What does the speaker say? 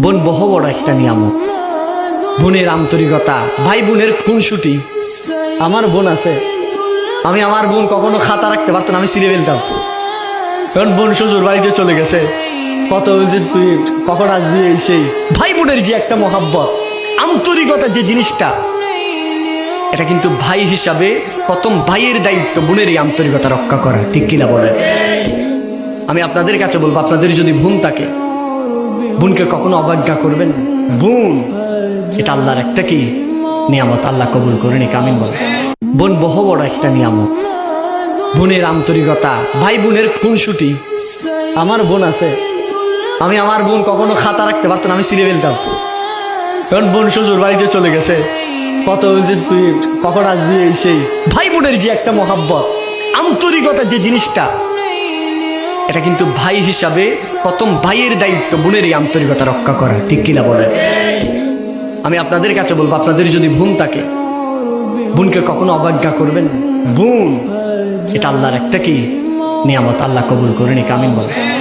বোন বহু বড় একটা নিয়ামত। বোনের আন্তরিকতা, ভাই বোনের খুনসুটি। আমার বোন আছে, আমি আমার বোন কখনো খাতা রাখতে পারতাম, আমি ছিঁড়ে ফেলতাম। কারণ বোন শ্বশুর বাড়িতে চলে গেছে, কত বলছে তুই কখন আসবি, এই সেই। ভাই বোনের যে একটা মহাব্বত, আন্তরিকতা, যে জিনিসটা, এটা কিন্তু ভাই হিসাবে প্রথম ভাইয়ের দায়িত্ব বোনের এই আন্তরিকতা রক্ষা করা। ঠিক কিনা বলেন? আমি আপনাদের কাছে বলবো, আপনাদের যদি বোন থাকে, বোনকে কখনো অবজ্ঞা করবেন না। বোন এটা আল্লাহর একটা কি নিয়ামত, আল্লাহ কবুল করে নিক, আমিন বলেন। বোন বহু বড় একটা নিয়ামত। বোনের আন্তরিকতা, ভাই বোনের খুনসুটি। আমার বোন আছে, আমি আমার বোন কখনো খাতা রাখতে পারতাম, আমি ছিঁড়ে ফেলতাম। কারণ বোন শ্বশুর বাড়িতে চলে গেছে, কত বলছে তুই কখন আসবি, এই সেই। ভাই বোনের যে একটা মহাব্বত, আন্তরিকতা, যে জিনিসটা, এটা কিন্তু ভাই হিসাবে প্রথম ভাইয়ের দায়িত্ব বোনের এই আন্তরিকতা রক্ষা করা। ঠিক কিনা বলেন? আমি আপনাদের কাছে বলবো, আপনাদের যদি বোন থাকে, বোনকে কখনো অবজ্ঞা করবেন না। বোন এটা আল্লাহর একটা কি নিয়ামত, আল্লাহ কবুল করে নিক, আমিন বলেন।